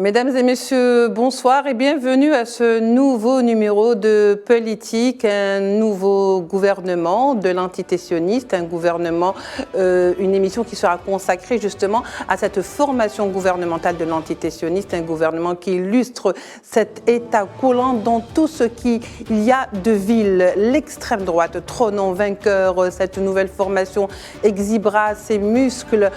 Mesdames et messieurs, bonsoir et bienvenue à ce nouveau numéro de Politique, un nouveau gouvernement de l'entité sioniste, un gouvernement, une émission qui sera consacrée justement à cette formation gouvernementale de l'entité sioniste, un gouvernement qui illustre cet état collant dans tout ce qu'il y a de vil. L'extrême droite trônant vainqueur, cette nouvelle formation exhibera ses muscles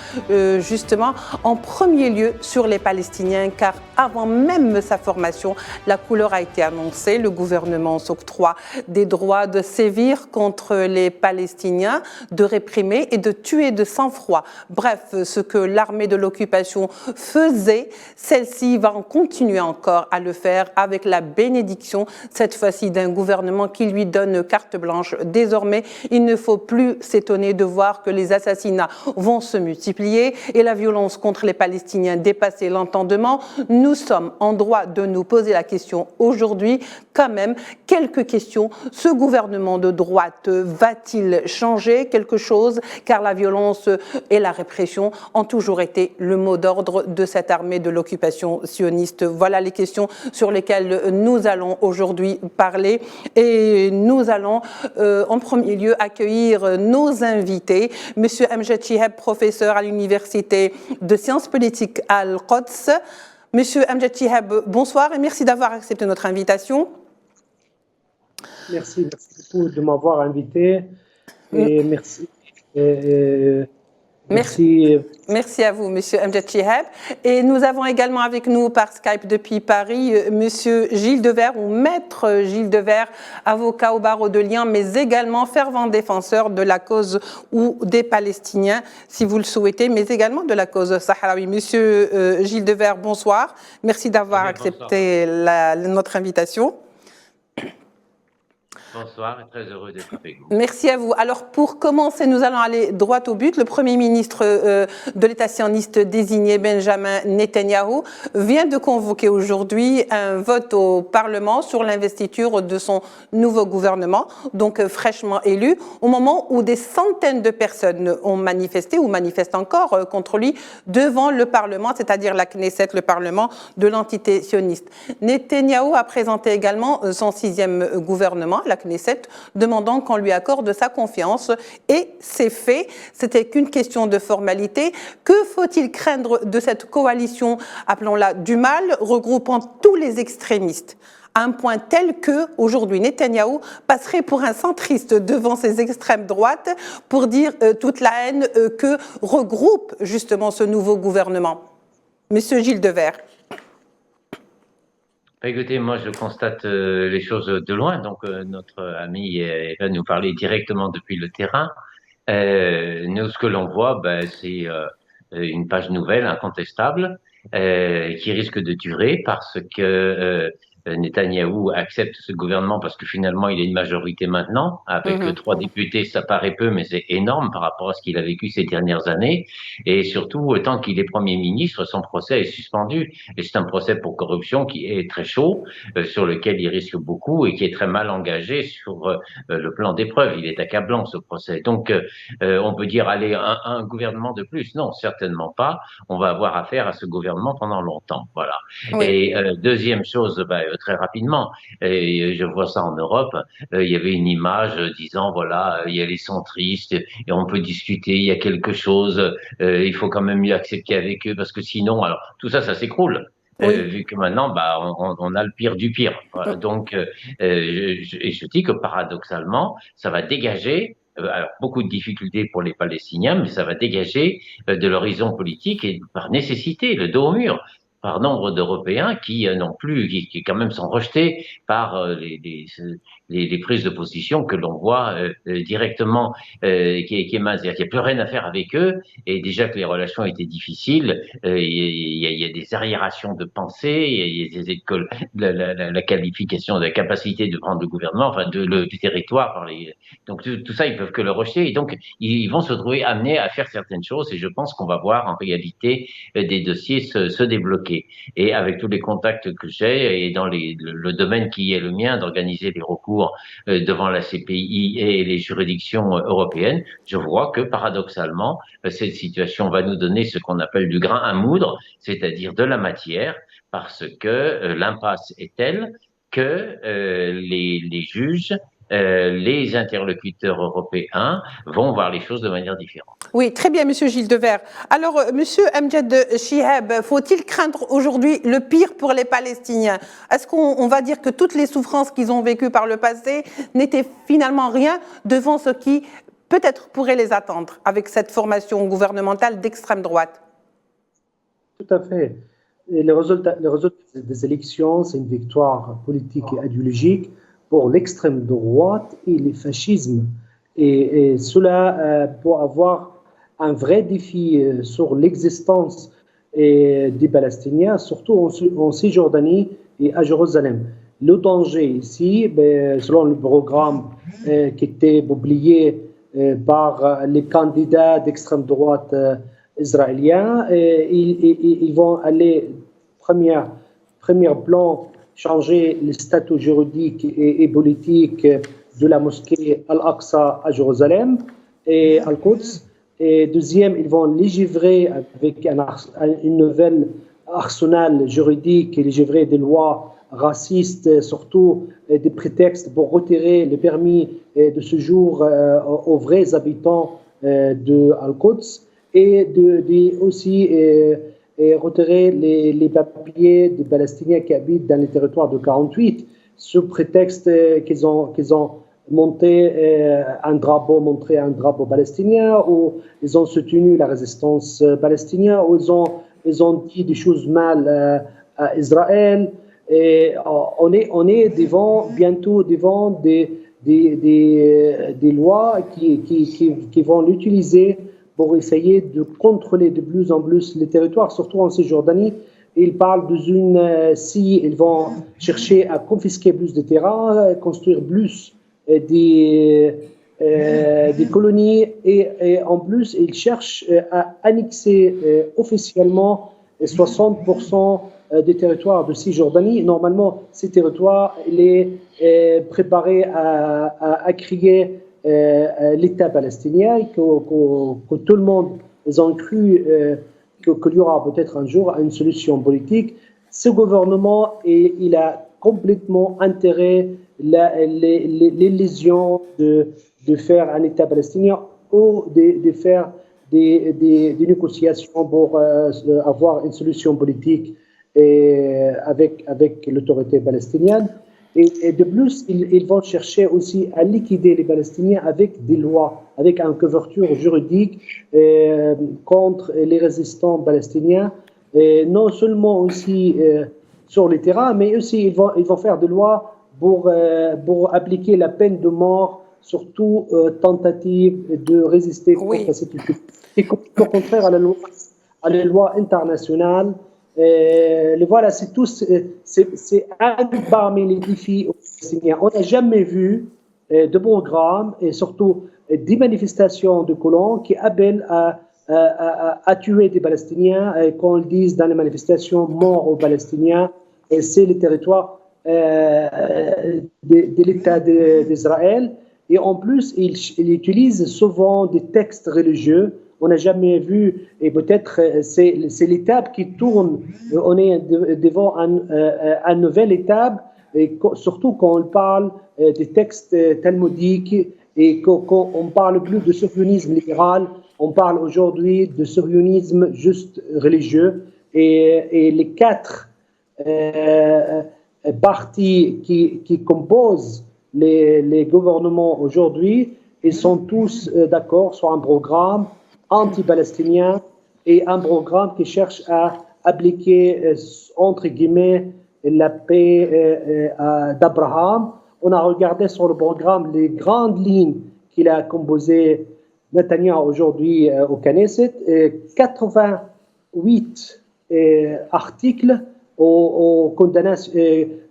justement en premier lieu sur les Palestiniens, car avant même sa formation, la couleur a été annoncée. Le gouvernement s'octroie des droits de sévir contre les Palestiniens, de réprimer et de tuer de sang-froid. Bref, ce que l'armée de l'occupation faisait, celle-ci va en continuer encore à le faire avec la bénédiction, cette fois-ci d'un gouvernement qui lui donne carte blanche. Désormais, il ne faut plus s'étonner de voir que les assassinats vont se multiplier et la violence contre les Palestiniens dépasser l'entendement. Nous sommes en droit de nous poser la question aujourd'hui, quand même, quelques questions. Ce gouvernement de droite va-t-il changer quelque chose? Car la violence et la répression ont toujours été le mot d'ordre de cette armée de l'occupation sioniste. Voilà les questions sur lesquelles nous allons aujourd'hui parler. Et nous allons en premier lieu accueillir nos invités. Monsieur Amjad Chihab, professeur à l'université de sciences politiques à Al-Quds. Monsieur Amjad Chihab, bonsoir et merci d'avoir accepté notre invitation. Merci beaucoup de m'avoir invité et merci. Merci à vous, Monsieur Amjad Chihab. Et nous avons également avec nous par Skype depuis Paris, Monsieur Gilles Devers, ou Maître Gilles Devers, avocat au barreau de Lyon, mais également fervent défenseur de la cause ou des Palestiniens, si vous le souhaitez, mais également de la cause sahraoui. Monsieur Gilles Devers, bonsoir. Merci d'avoir accepté notre invitation. Bonsoir et très heureux d'être avec vous. Merci à vous. Alors pour commencer, nous allons aller droit au but. Le Premier ministre de l'État sioniste désigné, Benjamin Netanyahou, vient de convoquer aujourd'hui un vote au Parlement sur l'investiture de son nouveau gouvernement, donc fraîchement élu, au moment où des centaines de personnes ont manifesté ou manifestent encore contre lui devant le Parlement, c'est-à-dire la Knesset, le Parlement de l'entité sioniste. Netanyahou a présenté également son 6e gouvernement, la Knesset, demandant qu'on lui accorde sa confiance. Et c'est fait, c'était qu'une question de formalité. Que faut-il craindre de cette coalition, appelons-la du mal, regroupant tous les extrémistes, à un point tel que, aujourd'hui, Netanyahou passerait pour un centriste devant ses extrêmes droites pour dire toute la haine que regroupe justement ce nouveau gouvernement? Monsieur Gilles Devers. Écoutez, moi je constate les choses de loin, donc notre ami va nous parler directement depuis le terrain. Nous, ce que l'on voit, c'est une page nouvelle incontestable qui risque de durer parce que Netanyahou accepte ce gouvernement parce que finalement il a une majorité maintenant. Avec 3 députés, ça paraît peu, mais c'est énorme par rapport à ce qu'il a vécu ces dernières années. Et surtout, tant qu'il est Premier ministre, son procès est suspendu. Et c'est un procès pour corruption qui est très chaud, sur lequel il risque beaucoup et qui est très mal engagé sur le plan des preuves. Il est accablant, ce procès. Donc, on peut dire, allez, un gouvernement de plus. Non, certainement pas. On va avoir affaire à ce gouvernement pendant longtemps. Voilà. Oui. Et deuxième chose, très rapidement, et je vois ça en Europe, il y avait une image disant, voilà, il y a les centristes et on peut discuter, il y a quelque chose, il faut quand même mieux accepter avec eux parce que sinon, alors tout ça, ça s'écroule. Oui. Vu que maintenant, on a le pire du pire. Voilà. Donc, je dis que paradoxalement, ça va dégager alors, beaucoup de difficultés pour les Palestiniens, mais ça va dégager de l'horizon politique et par nécessité le dos au mur par nombre d'Européens qui non plus, qui quand même sont rejetés par les prises de position que l'on voit directement, qui émanent. C'est-à-dire qu'il n'y a plus rien à faire avec eux, et déjà que les relations étaient difficiles, il y a des arriérations de pensée, il y a des écoles, la qualification de la capacité de prendre le gouvernement, enfin du territoire. Donc tout ça, ils peuvent que le rejeter, et donc ils vont se trouver amenés à faire certaines choses, et je pense qu'on va voir en réalité des dossiers se débloquer bloqué. Et avec tous les contacts que j'ai et dans le domaine qui est le mien, d'organiser les recours devant la CPI et les juridictions européennes, je vois que paradoxalement, cette situation va nous donner ce qu'on appelle du grain à moudre, c'est-à-dire de la matière, parce que l'impasse est telle que les juges, les interlocuteurs européens vont voir les choses de manière différente. Oui, très bien, Monsieur Gilles Devers. Alors, Monsieur Amjad Chihab, faut-il craindre aujourd'hui le pire pour les Palestiniens? Est-ce qu'on va dire que toutes les souffrances qu'ils ont vécues par le passé n'étaient finalement rien devant ce qui peut-être pourrait les attendre avec cette formation gouvernementale d'extrême droite? Tout à fait. Et les résultats des élections, c'est une victoire politique et idéologique pour l'extrême droite et le fascisme. Et cela pour avoir un vrai défi sur l'existence des Palestiniens, surtout en Cisjordanie et à Jérusalem. Le danger ici, selon le programme qui était publié par les candidats d'extrême droite israéliens, ils vont aller, premier plan, changer le statut juridique et politique de la mosquée Al-Aqsa à Jérusalem et Al-Quds. Et deuxième, ils vont légiférer avec une nouvelle arsenal juridique et légiférer des lois racistes, surtout des prétextes pour retirer les permis de séjour aux vrais habitants de Al-Quds et aussi retirer les papiers des Palestiniens qui habitent dans les territoires de 48 sous prétexte qu'ils ont montré un drapeau palestinien, ou ils ont soutenu la résistance palestinienne, ou ils ont dit des choses mal à Israël. Et on est bientôt devant des lois qui vont l'utiliser pour essayer de contrôler de plus en plus les territoires, surtout en Cisjordanie. Ils parlent ils vont chercher à confisquer plus de terrains, construire plus des colonies, et en plus, ils cherchent à annexer officiellement 60% des territoires de Cisjordanie. Normalement, ces territoires, il est préparé à créer l'État palestinien, que tout le monde, ils ont cru qu'il y aura peut-être un jour une solution politique. Ce gouvernement, il a complètement intérêt les lésions de faire un État palestinien ou de faire des négociations pour avoir une solution politique avec l'autorité palestinienne. Et de plus, ils vont chercher aussi à liquider les Palestiniens avec des lois, avec une couverture juridique contre les résistants palestiniens, et non seulement aussi sur les terrains, mais aussi ils vont faire des lois pour appliquer la peine de mort, surtout tentative de résister contre cette situation. C'est au contraire à la loi internationale. Voilà, c'est un parmi les défis aux Palestiniens. On n'a jamais vu de programme et surtout des manifestations de colons qui appellent à tuer des Palestiniens, et qu'on le dise dans les manifestations, mort aux Palestiniens, et c'est le territoire de l'État d'Israël. Et en plus, il utilise souvent des textes religieux. On n'a jamais vu, et peut-être c'est l'étape qui tourne. On est devant une nouvelle étape, et surtout quand on parle des textes talmudiques, et qu'on ne parle plus de sionisme libéral, on parle aujourd'hui de sionisme juste religieux. Et les quatre partis qui composent les gouvernements aujourd'hui, ils sont tous d'accord sur un programme anti-palestinien et un programme qui cherche à appliquer, entre guillemets, la paix d'Abraham. On a regardé sur le programme les grandes lignes qu'il a composées Netanyahu aujourd'hui au Knesset, 88 articles aux condamnations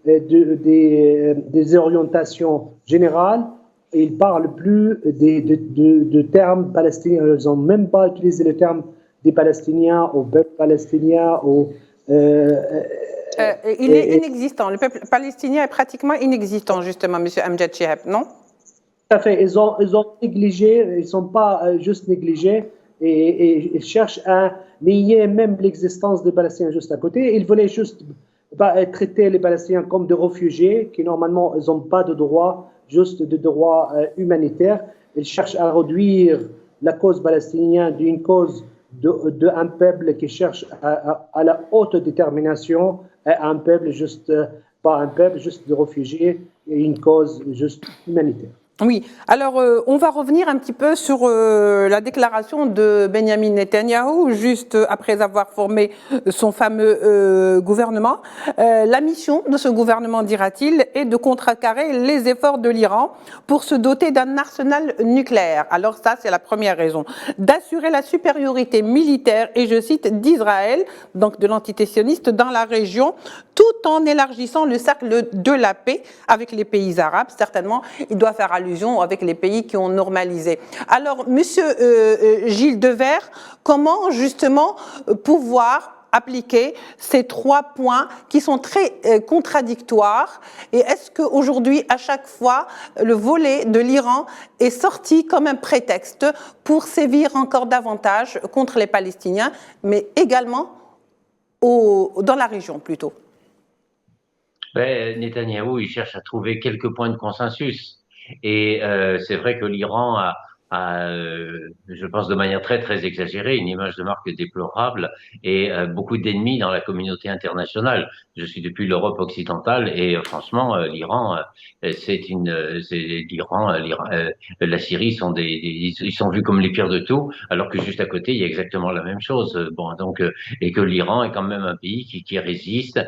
des orientations générales. Ils ne parlent plus de termes palestiniens. Ils n'ont même pas utilisé le terme des Palestiniens, au peuple palestinien, Il est inexistant. Le peuple palestinien est pratiquement inexistant, justement, M. Amjad Chihab, non? Tout à fait. Ils ont négligé, ils ne sont pas juste négligés et ils cherchent à nier même l'existence des Palestiniens juste à côté. Ils voulaient juste traiter les Palestiniens comme des réfugiés qui, normalement, ils n'ont pas de droits, juste de droits humanitaires. Ils cherchent à réduire la cause palestinienne d'une cause d'un peuple qui cherche à la haute détermination, à un peuple juste, pas un peuple juste de réfugiés, et une cause juste humanitaire. Oui, alors on va revenir un petit peu sur la déclaration de Benjamin Netanyahou, juste après avoir formé son fameux gouvernement. La mission de ce gouvernement, dira-t-il, est de contrecarrer les efforts de l'Iran pour se doter d'un arsenal nucléaire. Alors ça, c'est la première raison. D'assurer la supériorité militaire, et je cite, d'Israël, donc de l'entité sioniste, dans la région, tout en élargissant le cercle de la paix avec les pays arabes. Certainement, il doit faire allusion avec les pays qui ont normalisé. Alors, Monsieur Gilles Devers, comment justement pouvoir appliquer ces 3 points qui sont très contradictoires, et est-ce qu'aujourd'hui, à chaque fois, le volet de l'Iran est sorti comme un prétexte pour sévir encore davantage contre les Palestiniens, mais également dans la région plutôt? Netanyahou, il cherche à trouver quelques points de consensus. Et c'est vrai que l'Iran a je pense de manière très très exagérée, une image de marque déplorable et beaucoup d'ennemis dans la communauté internationale. Je suis depuis l'Europe occidentale et franchement, l'Iran, la Syrie sont ils sont vus comme les pires de tout, alors que juste à côté, il y a exactement la même chose. Bon, donc et que l'Iran est quand même un pays qui résiste,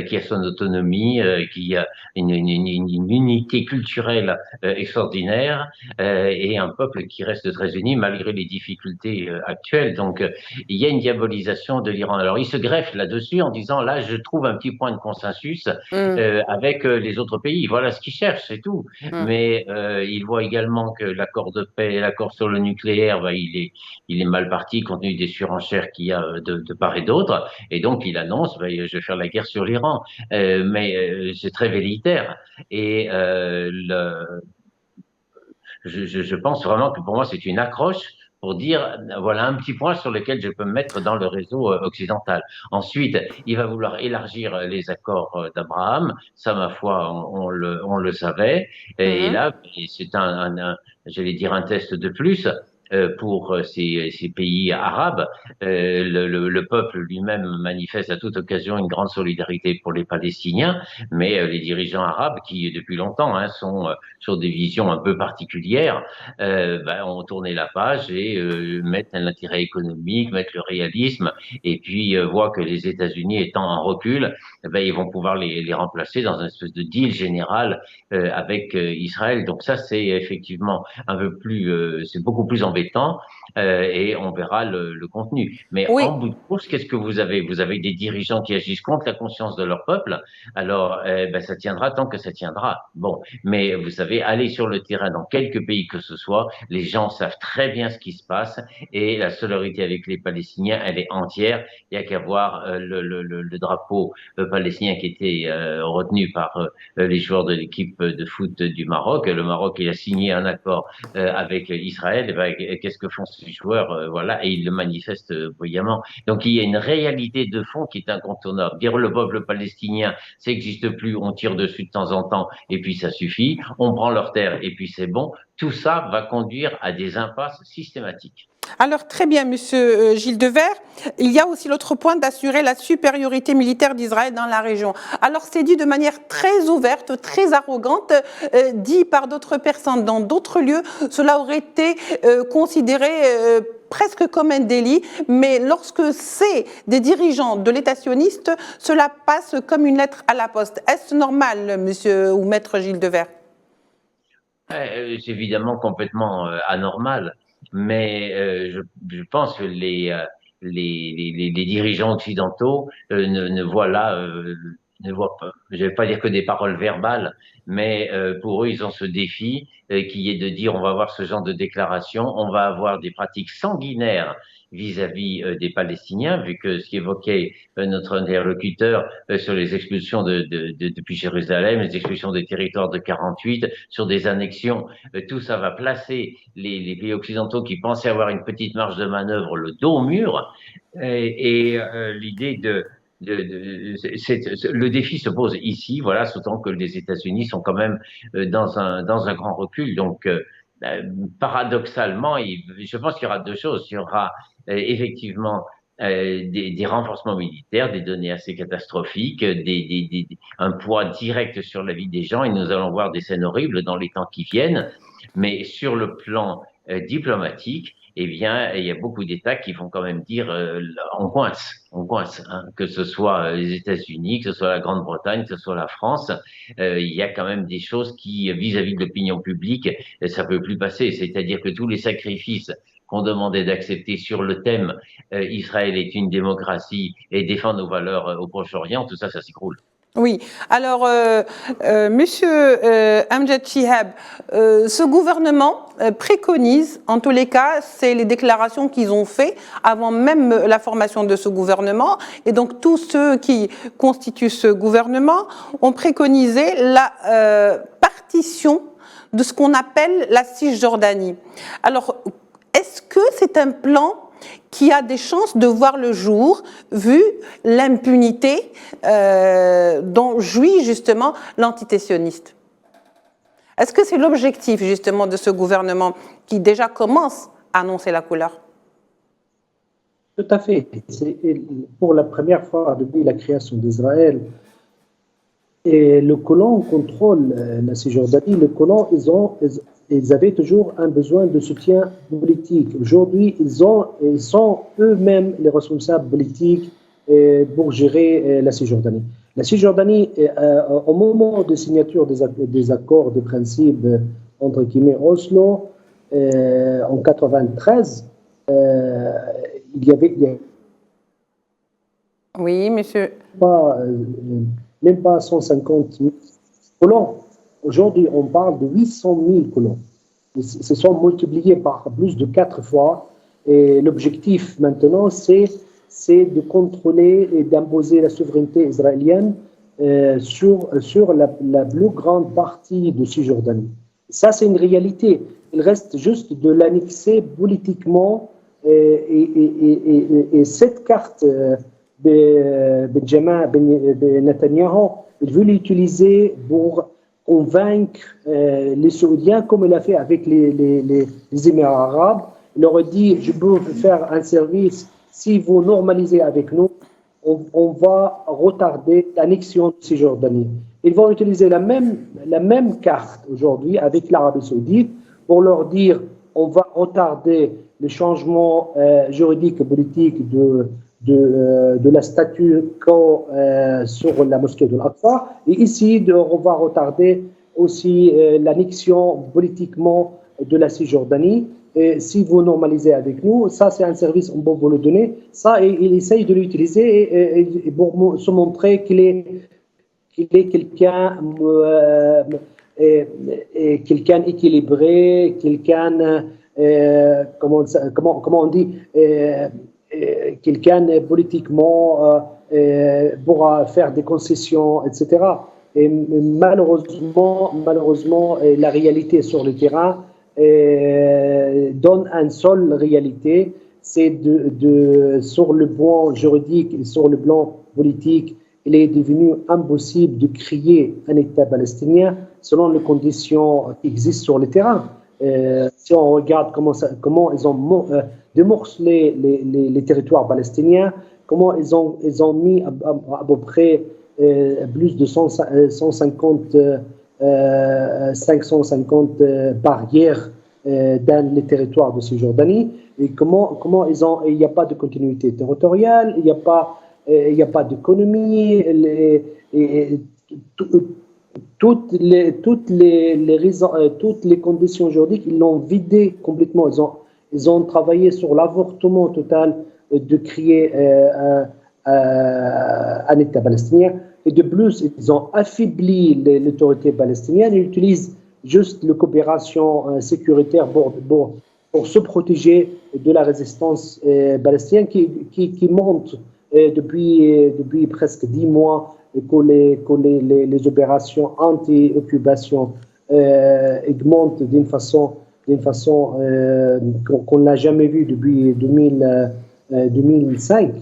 qui a son autonomie, qui a une unité culturelle extraordinaire et un peuple qui reste très uni malgré les difficultés actuelles. Donc, il y a une diabolisation de l'Iran. Alors, il se greffe là-dessus en disant, là, je trouve un petit point de consensus avec les autres pays. Voilà ce qu'il cherche, c'est tout. Mais il voit également que l'accord de paix, l'accord sur le nucléaire, il est mal parti compte tenu des surenchères qu'il y a de part et d'autre. Et donc, il annonce, je vais faire la guerre sur l'Iran. Mais c'est très velléitaire. Et je pense vraiment que pour moi, c'est une accroche pour dire, voilà un petit point sur lequel je peux me mettre dans le réseau occidental. Ensuite, il va vouloir élargir les accords d'Abraham. Ça, ma foi, on le savait. Et là, c'est j'allais dire un test de plus pour ces pays arabes. Le peuple lui-même manifeste à toute occasion une grande solidarité pour les Palestiniens, mais les dirigeants arabes, qui depuis longtemps sont sur des visions un peu particulières, ont tourné la page et mettent l'intérêt économique, mettent le réalisme, et puis voient que les États-Unis étant en recul, ils vont pouvoir les remplacer dans une espèce de deal général avec Israël. Donc ça, c'est effectivement un peu plus, c'est beaucoup plus embêtant. Et on verra le contenu. Mais en bout de course, qu'est-ce que vous avez? Vous avez des dirigeants qui agissent contre la conscience de leur peuple. Alors, ça tiendra tant que ça tiendra. Bon, mais vous savez, aller sur le terrain dans quelques pays que ce soit, les gens savent très bien ce qui se passe et la solidarité avec les Palestiniens, elle est entière. Il n'y a qu'à voir le drapeau palestinien qui était retenu par les joueurs de l'équipe de foot du Maroc. Le Maroc, il a signé un accord avec Israël. Qu'est-ce que font ces joueurs, voilà, et ils le manifestent bruyamment. Donc il y a une réalité de fond qui est incontournable. Dire le peuple palestinien, ça n'existe plus, on tire dessus de temps en temps et puis ça suffit, on prend leur terre et puis c'est bon. Tout ça va conduire à des impasses systématiques. Alors très bien, Monsieur Gilles Devers, il y a aussi l'autre point d'assurer la supériorité militaire d'Israël dans la région. Alors c'est dit de manière très ouverte, très arrogante, dit par d'autres personnes dans d'autres lieux, cela aurait été considéré presque comme un délit, mais lorsque c'est des dirigeants de l'État sioniste, cela passe comme une lettre à la poste. Est-ce normal, Monsieur ou Maître Gilles Devers? C'est évidemment complètement anormal. Mais je pense que les dirigeants occidentaux ne voient là ne voient pas, je vais pas dire que des paroles verbales, mais pour eux, ils ont ce défi qui est de dire on va avoir ce genre de déclaration, on va avoir des pratiques sanguinaires vis-à-vis des Palestiniens, vu que ce qu'évoquait notre interlocuteur sur les expulsions depuis Jérusalem, les expulsions des territoires de 48, sur des annexions, tout ça va placer les pays occidentaux qui pensaient avoir une petite marge de manœuvre le dos au mur, et l'idée le défi se pose ici, voilà, d'autant que les États-Unis sont quand même dans un grand recul. Donc, paradoxalement, je pense qu'il y aura deux choses. Il y aura effectivement des renforcements militaires, des données assez catastrophiques, un poids direct sur la vie des gens, et nous allons voir des scènes horribles dans les temps qui viennent. Mais sur le plan diplomatique, eh bien, il y a beaucoup d'États qui vont quand même dire on coince, hein, que ce soit les États-Unis, que ce soit la Grande-Bretagne, que ce soit la France, il y a quand même des choses qui, vis-à-vis de l'opinion publique, ça peut plus passer. C'est-à-dire que tous les sacrifices qu'on demandait d'accepter sur le thème Israël est une démocratie et défend nos valeurs au Proche-Orient, tout ça, ça s'écroule. Oui, alors, Monsieur Amjad Chihab, ce gouvernement préconise, en tous les cas, c'est les déclarations qu'ils ont faites avant même la formation de ce gouvernement, et donc tous ceux qui constituent ce gouvernement ont préconisé la partition de ce qu'on appelle la Cisjordanie. Alors, est-ce que c'est un plan qui a des chances de voir le jour, vu l'impunité dont jouit justement l'antité-sioniste? Est-ce que c'est l'objectif justement de ce gouvernement qui déjà commence à annoncer la couleur? Tout à fait. C'est pour la première fois depuis la création d'Israël, et le colon contrôle la Cisjordanie. Les colons, ils avaient toujours un besoin de soutien politique. Aujourd'hui, ils sont eux-mêmes les responsables politiques pour gérer la Cisjordanie. La Cisjordanie, au moment de signature des accords de principe entre guillemets Oslo, en 93, il y avait oui, monsieur. Même pas 150 000 colons. Aujourd'hui, on parle de 800 000 colons. Ils se sont multipliés par plus de 4 fois. Et l'objectif maintenant, c'est de contrôler et d'imposer la souveraineté israélienne sur la plus grande partie de Cisjordanie. Ça, c'est une réalité. Il reste juste de l'annexer politiquement. Et cette carte Benjamin Netanyahu, il veut l'utiliser pour convaincre les Saoudiens, comme il a fait avec les Émirats arabes. Il leur a dit, je peux vous faire un service, si vous normalisez avec nous, on va retarder l'annexion de Cisjordanie. Ils vont utiliser la même carte aujourd'hui avec l'Arabie saoudite pour leur dire, on va retarder le changement juridique et politique de la statue sur la mosquée de l'Aqsa, et ici on va retarder aussi l'annexion politiquement de la Cisjordanie. Et si vous normalisez avec nous, ça c'est un service, on peut vous le donner. Ça, il essaye de l'utiliser et pour se montrer qu'il est quelqu'un équilibré, quelqu'un comment on dit, quelqu'un politiquement pourra faire des concessions, etc. Et malheureusement, la réalité sur le terrain donne une seule réalité, c'est sur le plan juridique et sur le plan politique, il est devenu impossible de créer un État palestinien selon les conditions qui existent sur le terrain. Si on regarde comment ils ont démorcelé les territoires palestiniens, comment ils ont mis à peu près plus de 550 barrières dans les territoires de Cisjordanie, et comment il n'y a pas de continuité territoriale, il n'y a pas d'économie, toutes les conditions juridiques, ils l'ont vidé complètement. Ils ont travaillé sur l'avortement total de créer un État palestinien. Et de plus, ils ont affaibli l'autorité palestinienne. Ils utilisent juste la coopération sécuritaire pour se protéger de la résistance palestinienne qui monte depuis presque 10 mois que les opérations anti-occupation augmentent d'une façon qu'on n'a jamais vue depuis 2005.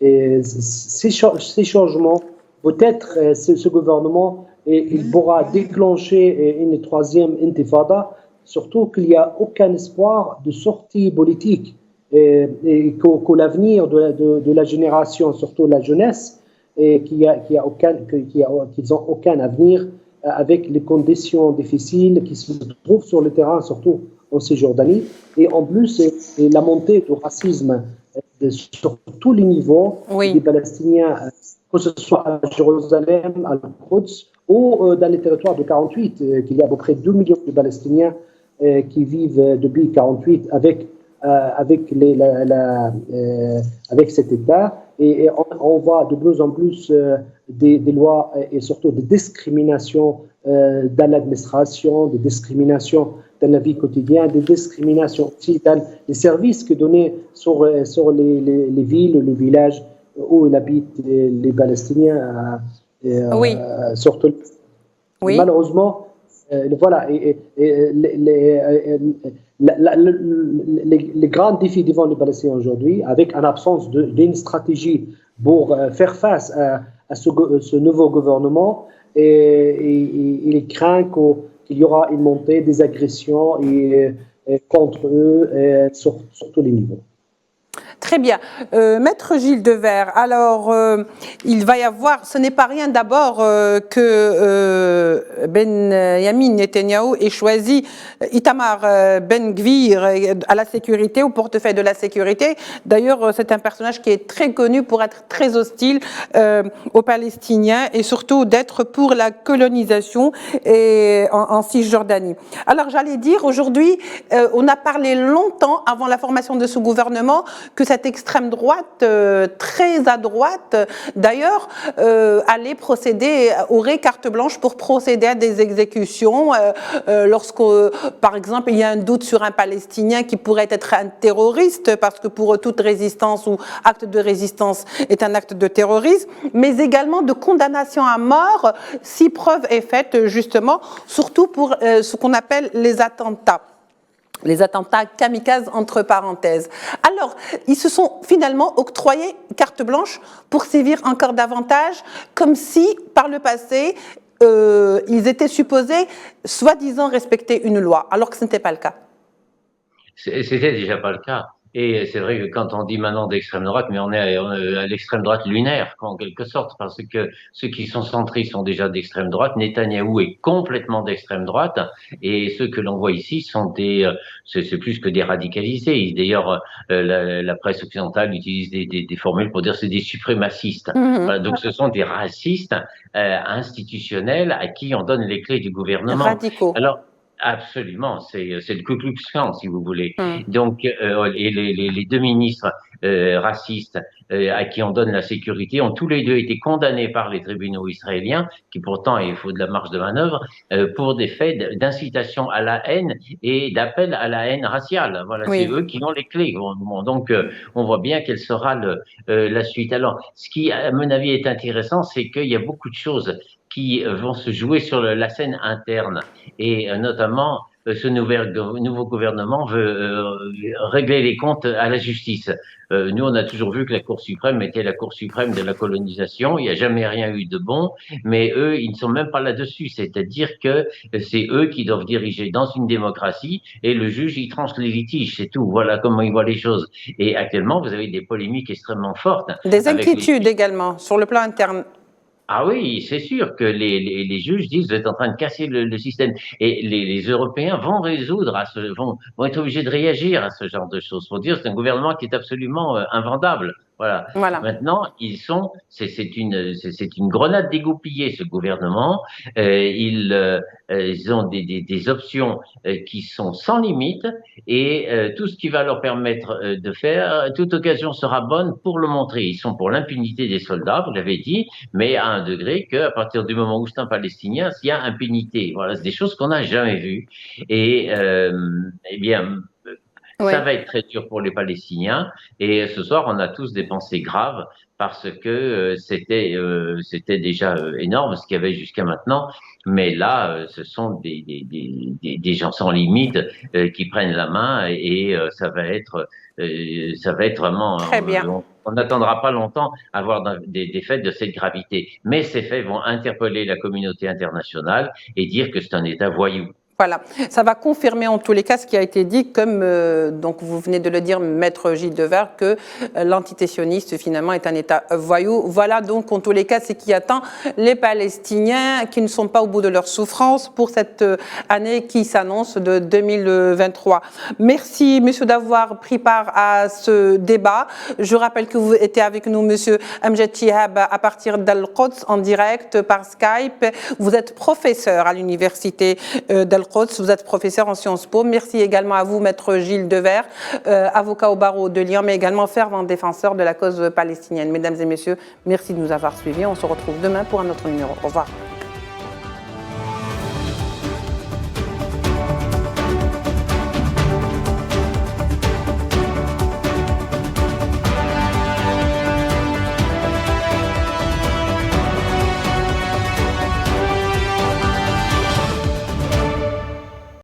Et ces changements, peut-être ce gouvernement, il pourra déclencher une troisième intifada, surtout qu'il n'y a aucun espoir de sortie politique et que l'avenir de la génération, surtout la jeunesse, qu'ils n'ont aucun avenir avec les conditions difficiles qui se trouvent sur le terrain, surtout en Cisjordanie. Et en plus, la montée du racisme sur tous les niveaux des Palestiniens, que ce soit à Jérusalem, à Al-Quds ou dans les territoires de 48, qu'il y a à peu près 2 millions de Palestiniens qui vivent depuis 1948 avec cet État. Et on voit de plus en plus des lois et surtout des discriminations dans l'administration, des discriminations dans la vie quotidienne, des discriminations aussi dans les services que donnés sur les villes, les villages où habitent les Palestiniens. Surtout. Oui. Malheureusement, voilà. Les grands défis devant les Palestiniens aujourd'hui, avec une absence d'une stratégie pour faire face à ce nouveau gouvernement, et il craint qu'il y aura une montée des agressions contre eux sur tous les niveaux. Très bien. Maître Gilles Devers, alors il va y avoir, ce n'est pas rien d'abord que Benyamin Netanyahou ait choisi Itamar Ben-Gvir à la sécurité, au portefeuille de la sécurité. D'ailleurs, c'est un personnage qui est très connu pour être très hostile aux Palestiniens et surtout d'être pour la colonisation en Cisjordanie. Alors j'allais dire, aujourd'hui, on a parlé longtemps avant la formation de ce gouvernement que cette extrême droite, très à droite, d'ailleurs, aurait carte blanche pour procéder à des exécutions lorsque, par exemple, il y a un doute sur un Palestinien qui pourrait être un terroriste, parce que pour eux, toute résistance ou acte de résistance est un acte de terrorisme, mais également de condamnation à mort si preuve est faite, justement, surtout pour ce qu'on appelle les attentats. Les attentats kamikazes entre parenthèses. Alors, ils se sont finalement octroyés carte blanche pour sévir encore davantage, comme si, par le passé, ils étaient supposés, soi-disant, respecter une loi, alors que ce n'était pas le cas. C'était déjà pas le cas. Et c'est vrai que quand on dit maintenant d'extrême droite, mais on est à l'extrême droite lunaire, en quelque sorte, parce que ceux qui sont centristes sont déjà d'extrême droite. Netanyahou est complètement d'extrême droite, et ceux que l'on voit ici sont c'est plus que des radicalisés. D'ailleurs, la presse occidentale utilise des formules pour dire que c'est des suprémacistes. Voilà, donc ce sont des racistes institutionnels à qui on donne les clés du gouvernement. Radicaux. Alors, absolument, c'est le Ku Klux Klan, si vous voulez. Donc, et les deux ministres racistes à qui on donne la sécurité ont tous les deux été condamnés par les tribunaux israéliens, qui pourtant, il faut de la marge de manœuvre, pour des faits d'incitation à la haine et d'appel à la haine raciale. Voilà, c'est eux qui ont les clés. Donc, on voit bien quelle sera la suite. Alors, ce qui, à mon avis, est intéressant, c'est qu'il y a beaucoup de choses qui vont se jouer sur la scène interne, et notamment ce nouveau gouvernement veut régler les comptes à la justice. Nous, on a toujours vu que la Cour suprême était la Cour suprême de la colonisation. Il n'y a jamais rien eu de bon, mais eux, ils ne sont même pas là-dessus. C'est-à-dire que c'est eux qui doivent diriger dans une démocratie, et le juge, il tranche les litiges, c'est tout. Voilà comment ils voient les choses. Et actuellement, vous avez des polémiques extrêmement fortes. Des inquiétudes également sur le plan interne. Ah oui, c'est sûr que les juges disent vous êtes en train de casser le système, et les Européens vont vont être obligés de réagir à ce genre de choses. Faut dire c'est un gouvernement qui est absolument invendable. Voilà. Voilà. Maintenant, c'est une grenade dégoupillée, ce gouvernement. Ils ont des options qui sont sans limite et tout ce qui va leur permettre de faire, toute occasion sera bonne pour le montrer. Ils sont pour l'impunité des soldats, vous l'avez dit, mais à un degré qu'à partir du moment où c'est un Palestinien, il y a impunité. Voilà, c'est des choses qu'on n'a jamais vues. Et eh bien, ça va être très dur pour les Palestiniens. Et ce soir, on a tous des pensées graves parce que c'était déjà énorme ce qu'il y avait jusqu'à maintenant. Mais là, ce sont des gens sans limite qui prennent la main et ça va être vraiment. Très bien. On n'attendra pas longtemps à voir des faits de cette gravité. Mais ces faits vont interpeller la communauté internationale et dire que c'est un État voyou. Voilà, ça va confirmer en tous les cas ce qui a été dit, comme donc vous venez de le dire, Maître Gilles Devers, que l'antité-sioniste finalement est un État voyou. Voilà donc en tous les cas ce qui attend les Palestiniens qui ne sont pas au bout de leur souffrance pour cette année qui s'annonce de 2023. Merci Monsieur d'avoir pris part à ce débat. Je rappelle que vous étiez avec nous Monsieur Amjad Chihab à partir d'Al-Quds en direct par Skype. Vous êtes professeur à l'université d'Al-Quds. Vous êtes professeur en Sciences Po. Merci également à vous, Maître Gilles Devers, avocat au barreau de Lyon, mais également fervent défenseur de la cause palestinienne. Mesdames et messieurs, merci de nous avoir suivis. On se retrouve demain pour un autre numéro. Au revoir.